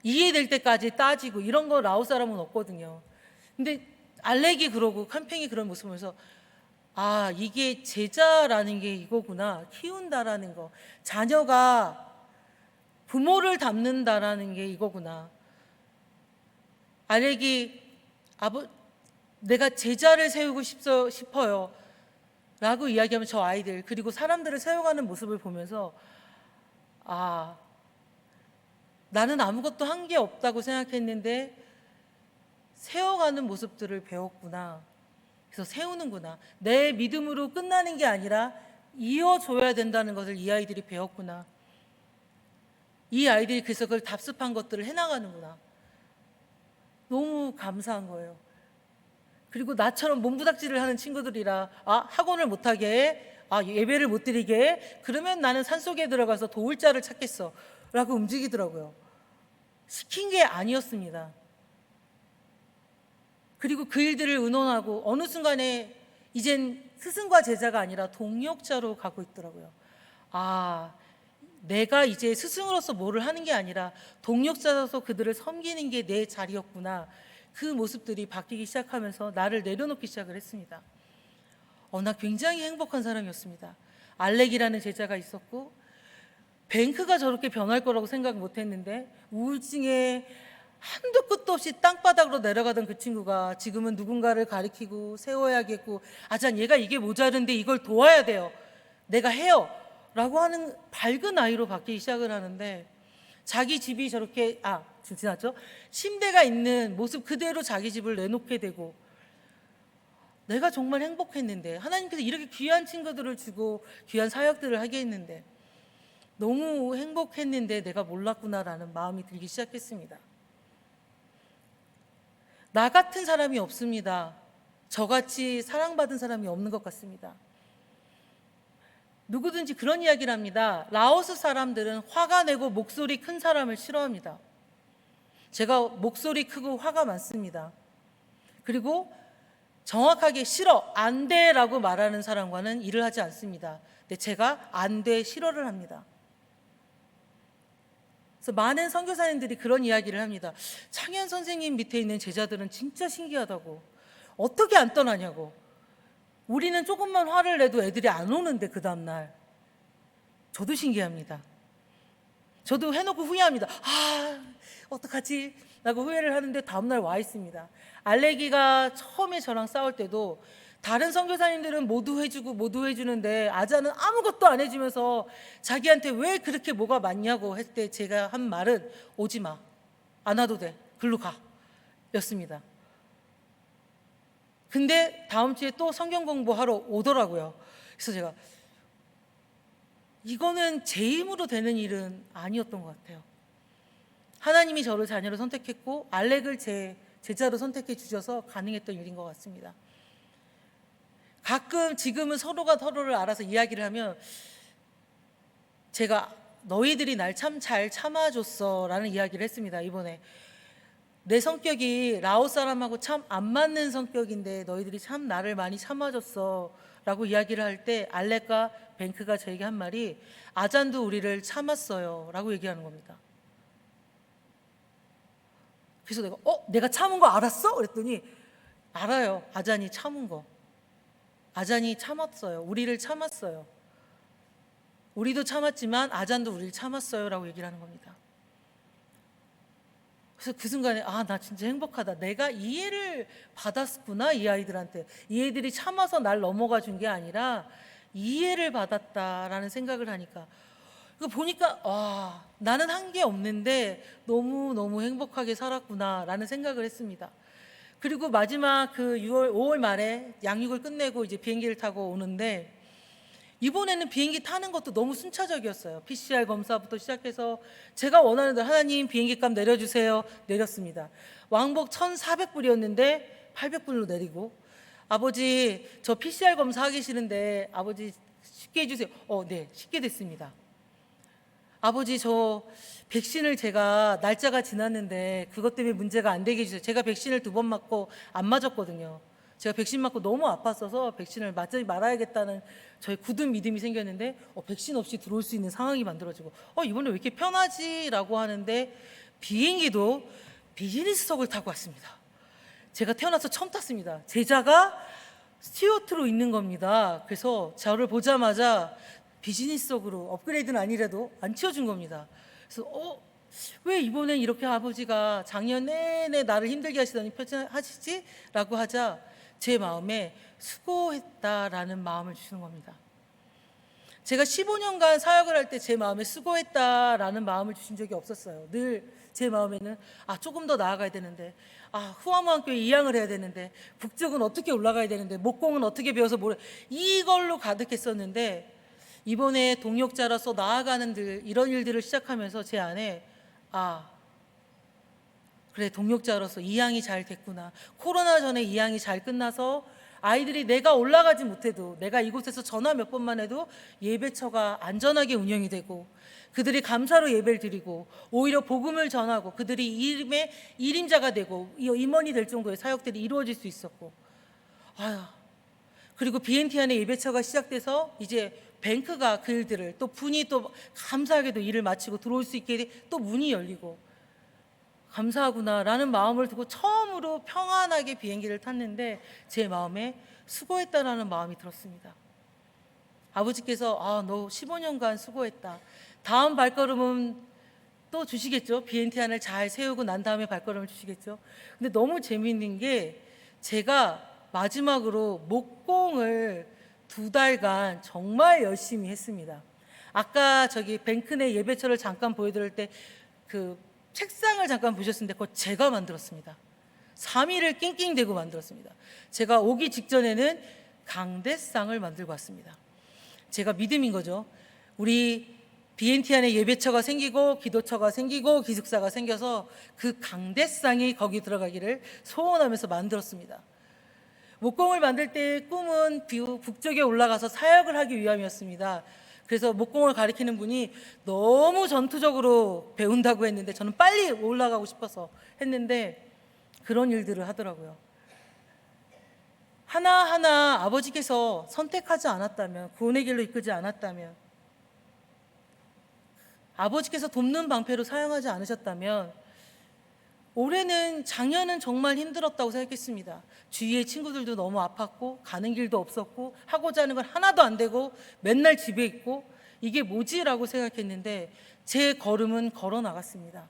이해될 때까지 따지고 이런 거 라오스 사람은 없거든요. 근데 알렉이 그러고 칸팽이 그런 모습을 보면서 아, 이게 제자라는 게 이거구나. 키운다라는 거. 자녀가 부모를 닮는다라는 게 이거구나. 알렉이 내가 제자를 세우고 싶어요. 라고 이야기하면 저 아이들, 그리고 사람들을 세워가는 모습을 보면서 아, 나는 아무것도 한 게 없다고 생각했는데 세워가는 모습들을 배웠구나. 그래서 세우는구나. 내 믿음으로 끝나는 게 아니라 이어줘야 된다는 것을 이 아이들이 배웠구나. 이 아이들이 그래서 그걸 답습한 것들을 해나가는구나. 너무 감사한 거예요. 그리고 나처럼 몸부닥질을 하는 친구들이라 학원을 못하게 해? 예배를 못 드리게 해? 그러면 나는 산속에 들어가서 도울 자를 찾겠어 라고 움직이더라고요. 시킨 게 아니었습니다. 그리고 그 일들을 의논하고 어느 순간에 이젠 스승과 제자가 아니라 동역자로 가고 있더라고요. 내가 이제 스승으로서 뭐를 하는 게 아니라 동역자로서 그들을 섬기는 게 내 자리였구나. 그 모습들이 바뀌기 시작하면서 나를 내려놓기 시작을 했습니다. 나 굉장히 행복한 사람이었습니다. 알렉이라는 제자가 있었고 뱅크가 저렇게 변할 거라고 생각 못했는데 우울증에 한도 끝도 없이 땅바닥으로 내려가던 그 친구가 지금은 누군가를 가리키고 세워야겠고 전 얘가 이게 모자른데 이걸 도와야 돼요. 내가 해요. 라고 하는 밝은 아이로 바뀌기 시작을 하는데 자기 집이 저렇게 지났죠? 침대가 있는 모습 그대로 자기 집을 내놓게 되고 내가 정말 행복했는데 하나님께서 이렇게 귀한 친구들을 주고 귀한 사역들을 하게 했는데 너무 행복했는데 내가 몰랐구나라는 마음이 들기 시작했습니다. 나 같은 사람이 없습니다. 저같이 사랑받은 사람이 없는 것 같습니다. 누구든지 그런 이야기를 합니다. 라오스 사람들은 화가 내고 목소리 큰 사람을 싫어합니다. 제가 목소리 크고 화가 많습니다. 그리고 정확하게 싫어, 안 돼라고 말하는 사람과는 일을 하지 않습니다. 근데 제가 안 돼, 싫어를 합니다. 그래서 많은 선교사님들이 그런 이야기를 합니다. 창현 선생님 밑에 있는 제자들은 진짜 신기하다고. 어떻게 안 떠나냐고. 우리는 조금만 화를 내도 애들이 안 오는데 그 다음날. 저도 신기합니다. 저도 해놓고 후회합니다. 어떡하지? 라고 후회를 하는데 다음날 와 있습니다. 알레기가 처음에 저랑 싸울 때도 다른 선교사님들은 모두 해주는데 아자는 아무것도 안 해주면서 자기한테 왜 그렇게 뭐가 많냐고 했을 때 제가 한 말은 오지 마. 안 와도 돼. 글로 가. 였습니다. 근데 다음 주에 또 성경 공부하러 오더라고요. 그래서 제가 이거는 제 힘으로 되는 일은 아니었던 것 같아요. 하나님이 저를 자녀로 선택했고 알렉을 제 제자로 선택해 주셔서 가능했던 일인 것 같습니다. 가끔 지금은 서로가 서로를 알아서 이야기를 하면 제가 너희들이 날 참 잘 참아줬어 라는 이야기를 했습니다. 이번에 내 성격이 라오스 사람하고 참 안 맞는 성격인데 너희들이 참 나를 많이 참아줬어 라고 이야기를 할 때 알렉과 뱅크가 저에게 한 말이 아잔도 우리를 참았어요 라고 얘기하는 겁니다. 그래서 내가 참은 거 알았어? 그랬더니 알아요. 아잔이 참은 거. 아잔이 참았어요. 우리를 참았어요. 우리도 참았지만 아잔도 우리를 참았어요 라고 얘기를 하는 겁니다. 그래서 그 순간에 나 진짜 행복하다. 내가 이해를 받았구나. 이 아이들한테. 이 애들이 참아서 날 넘어가 준 게 아니라 이해를 받았다라는 생각을 하니까 보니까 나는 한 게 없는데 너무너무 행복하게 살았구나라는 생각을 했습니다. 그리고 마지막 그 5월 말에 양육을 끝내고 이제 비행기를 타고 오는데 이번에는 비행기 타는 것도 너무 순차적이었어요. PCR 검사부터 시작해서 제가 원하는 대로 하나님 비행기 값 내려주세요. 내렸습니다. 왕복 1,400불이었는데 800불로 내리고 아버지 저 PCR 검사 하기 싫은데 아버지 쉽게 해주세요. 네, 쉽게 됐습니다. 아버지 저 백신을 제가 날짜가 지났는데 그것 때문에 문제가 안 되게 해주세요. 제가 백신을 2번 맞고 안 맞았거든요. 제가 백신 맞고 너무 아팠어서 백신을 맞지 말아야겠다는 저의 굳은 믿음이 생겼는데 백신 없이 들어올 수 있는 상황이 만들어지고 이번에 왜 이렇게 편하지? 라고 하는데 비행기도 비즈니스석을 타고 왔습니다. 제가 태어나서 처음 탔습니다. 제자가 스튜어트로 있는 겁니다. 그래서 저를 보자마자 비즈니스석으로, 업그레이드는 아니라도 안 치워준 겁니다. 그래서 왜 이번엔 이렇게 아버지가 작년 내내 나를 힘들게 하시더니 하시지? 라고 하자 제 마음에 수고했다라는 마음을 주시는 겁니다. 제가 15년간 사역을 할 때 제 마음에 수고했다라는 마음을 주신 적이 없었어요. 늘 제 마음에는 조금 더 나아가야 되는데, 후아무한교회 이양을 해야 되는데, 북쪽은 어떻게 올라가야 되는데, 목공은 어떻게 배워서 이걸로 가득했었는데, 이번에 동역자로서 나아가는 이런 일들을 시작하면서 제 안에 그래, 동역자로서 이양이 잘 됐구나. 코로나 전에 이양이 잘 끝나서 아이들이 내가 올라가지 못해도, 내가 이곳에서 전화 몇 번만 해도 예배처가 안전하게 운영이 되고, 그들이 감사로 예배를 드리고 오히려 복음을 전하고 그들이 이름의 일임자가 되고 임원이 될 정도의 사역들이 이루어질 수 있었고, 그리고 BNT 안에 예배처가 시작돼서 이제 뱅크가 그 일들을 또 분이 또 감사하게도 일을 마치고 들어올 수 있게 또 문이 열리고, 감사하구나라는 마음을 두고 처음으로 평안하게 비행기를 탔는데 제 마음에 수고했다라는 마음이 들었습니다. 아버지께서 너 15년간 수고했다. 다음 발걸음은 또 주시겠죠. BNT 안을 잘 세우고 난 다음에 발걸음을 주시겠죠. 근데 너무 재미있는 게 제가 마지막으로 목공을 2달간 정말 열심히 했습니다. 아까 저기 뱅크네 예배처를 잠깐 보여드릴 때 그 책상을 잠깐 보셨는데 그거 제가 만들었습니다. 3일을 낑낑대고 만들었습니다. 제가 오기 직전에는 강대상을 만들고 왔습니다. 제가 믿음인 거죠. 우리 BNT 안에 예배처가 생기고 기도처가 생기고 기숙사가 생겨서 그 강대상이 거기 들어가기를 소원하면서 만들었습니다. 목공을 만들 때 꿈은 북쪽에 올라가서 사역을 하기 위함이었습니다. 그래서 목공을 가리키는 분이 너무 전투적으로 배운다고 했는데 저는 빨리 올라가고 싶어서 했는데 그런 일들을 하더라고요. 하나하나 아버지께서 선택하지 않았다면, 구원의 길로 이끌지 않았다면, 아버지께서 돕는 방패로 사용하지 않으셨다면 올해는, 작년은 정말 힘들었다고 생각했습니다. 주위의 친구들도 너무 아팠고 가는 길도 없었고 하고자 하는 건 하나도 안 되고 맨날 집에 있고 이게 뭐지라고 생각했는데 제 걸음은 걸어 나갔습니다.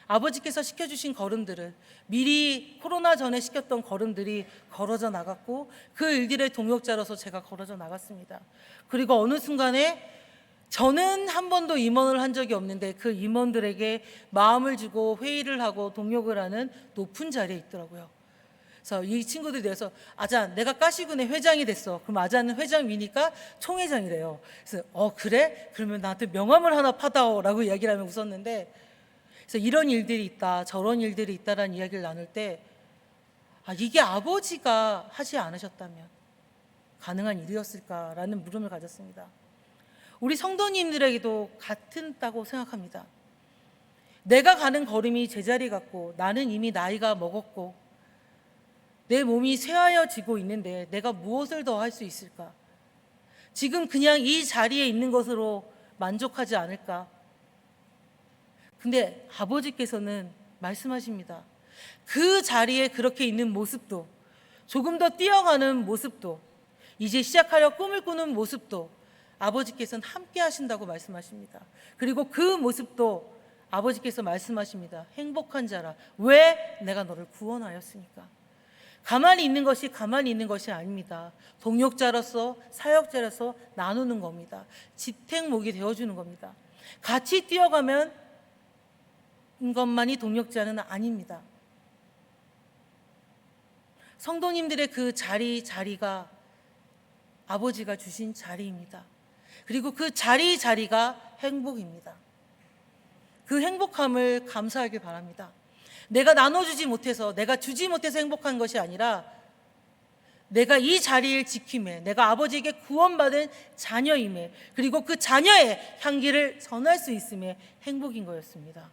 아버지께서 시켜주신 걸음들을, 미리 코로나 전에 시켰던 걸음들이 걸어져 나갔고 그 일들의 동역자로서 제가 걸어져 나갔습니다. 그리고 어느 순간에 저는 한 번도 임원을 한 적이 없는데 그 임원들에게 마음을 주고 회의를 하고 동역을 하는 높은 자리에 있더라고요. 그래서 이 친구들이 돼서 내가 까시군의 회장이 됐어. 그럼 아자는 회장이니까 총회장이래요. 그래서 그래? 그러면 나한테 명함을 하나 받아오라고 이야기를 하면 웃었는데, 그래서 이런 일들이 있다, 저런 일들이 있다라는 이야기를 나눌 때 이게 아버지가 하지 않으셨다면 가능한 일이었을까라는 물음을 가졌습니다. 우리 성도님들에게도 같다고 생각합니다. 내가 가는 걸음이 제자리 같고 나는 이미 나이가 먹었고 내 몸이 쇠하여지고 있는데 내가 무엇을 더 할 수 있을까? 지금 그냥 이 자리에 있는 것으로 만족하지 않을까? 근데 아버지께서는 말씀하십니다. 그 자리에 그렇게 있는 모습도, 조금 더 뛰어가는 모습도, 이제 시작하려 꿈을 꾸는 모습도 아버지께서는 함께 하신다고 말씀하십니다. 그리고 그 모습도 아버지께서 말씀하십니다. 행복한 자라. 왜? 내가 너를 구원하였으니까. 가만히 있는 것이 아닙니다. 동역자로서, 사역자로서 나누는 겁니다. 지탱목이 되어주는 겁니다. 같이 뛰어가면 것만이 동역자는 아닙니다. 성도님들의 그 자리가 아버지가 주신 자리입니다. 그리고 그 자리가 행복입니다. 그 행복함을 감사하길 바랍니다. 내가 나눠주지 못해서, 내가 주지 못해서 행복한 것이 아니라 내가 이 자리를 지킴에, 내가 아버지에게 구원받은 자녀임에, 그리고 그 자녀의 향기를 전할 수 있음에 행복인 거였습니다.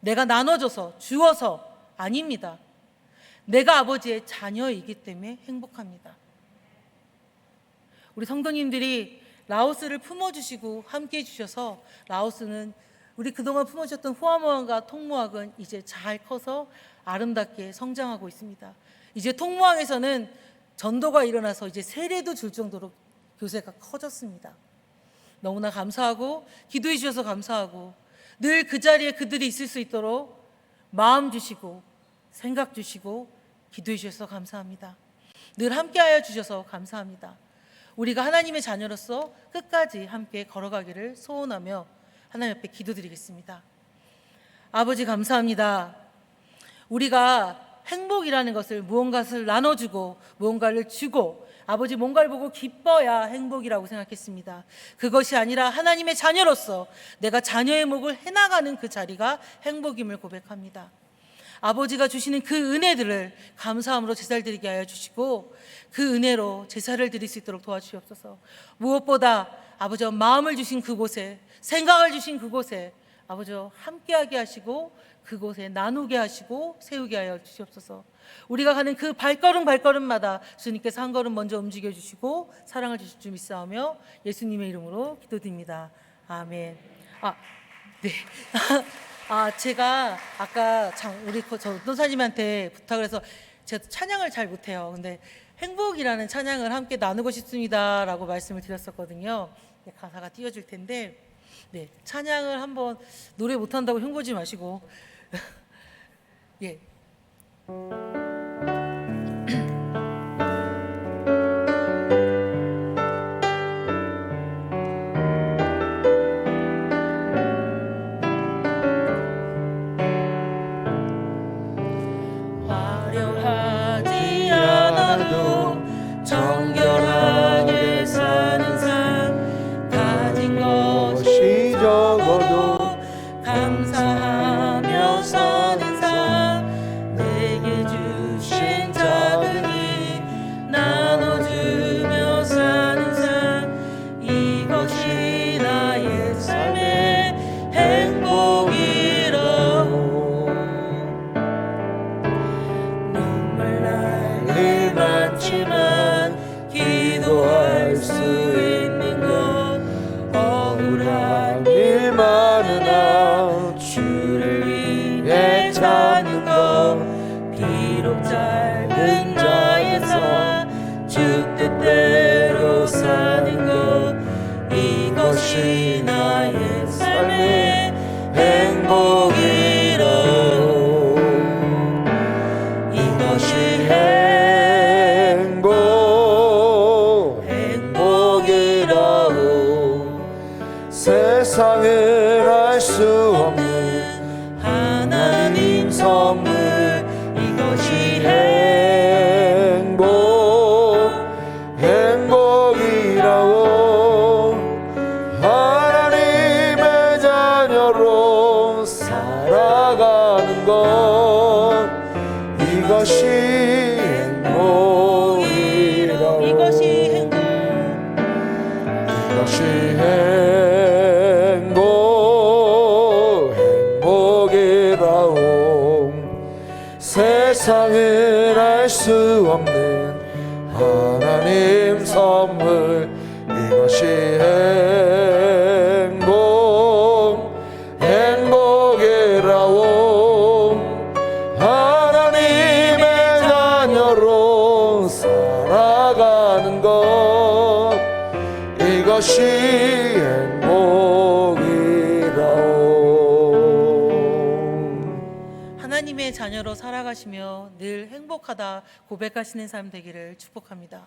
내가 나눠줘서, 주어서 아닙니다. 내가 아버지의 자녀이기 때문에 행복합니다. 우리 성도님들이 라오스를 품어주시고 함께 해주셔서 라오스는 우리 그동안 품으셨던 후아모항과 통모항은 이제 잘 커서 아름답게 성장하고 있습니다. 이제 통모항에서는 전도가 일어나서 이제 세례도 줄 정도로 교세가 커졌습니다. 너무나 감사하고 기도해 주셔서 감사하고 늘 그 자리에 그들이 있을 수 있도록 마음 주시고 생각 주시고 기도해 주셔서 감사합니다. 늘 함께하여 주셔서 감사합니다. 우리가 하나님의 자녀로서 끝까지 함께 걸어가기를 소원하며 하나님 앞에 기도드리겠습니다. 아버지 감사합니다. 우리가 행복이라는 것을 무언가를 나눠주고 무언가를 주고 아버지 뭔가를 보고 기뻐야 행복이라고 생각했습니다. 그것이 아니라 하나님의 자녀로서 내가 자녀의 목을 해나가는 그 자리가 행복임을 고백합니다. 아버지가 주시는 그 은혜들을 감사함으로 제사를 드리게 하여 주시고 그 은혜로 제사를 드릴 수 있도록 도와주시옵소서. 무엇보다 아버지와 마음을 주신 그곳에 생각을 주신 그곳에 아버지와 함께하게 하시고 그곳에 나누게 하시고 세우게 하여 주시옵소서. 우리가 가는 그 발걸음마다 주님께서 한 걸음 먼저 움직여 주시고 사랑을 주실 줄 믿사오며 예수님의 이름으로 기도드립니다. 아멘. 네. 제가 아까 우리 전도사님한테 부탁을 해서 제가 찬양을 잘 못해요. 근데 행복이라는 찬양을 함께 나누고 싶습니다라고 말씀을 드렸었거든요. 네, 가사가 띄워질 텐데, 네, 찬양을 한번 노래 못한다고 흉보지 마시고, 예. 화려하지 않아도 정결하게 사는 삶 가진 것이 적어도 감사하며 사는 삶 내게 주신 작은 힘 나눠주며 사는 삶 이것이 나의 삶의 행복이라고 눈물 날 일 많지만 기도할 수 있는 것 억울한 일 많으나 주를 위해 사는 것 비록 짧은 나의 삶 주 뜻대로 사는 것 이것이 나의 삶의 행복이라 이것이 행복이라고 세상을 알 수 없는 하나님 선물 이것이 행복이라고 하나님의 자녀로 살아가는 것 이것이 행복이라고 이것이 행복이라고 세상을 알 수 없는 하나님 선물 이것이 행복이라고 하나님의 자녀로 살아가는 것 이것이 행복이라고 하나님의 자녀로 살아가시며 늘 행복하다 고백하시는 삶 되기를 축복합니다.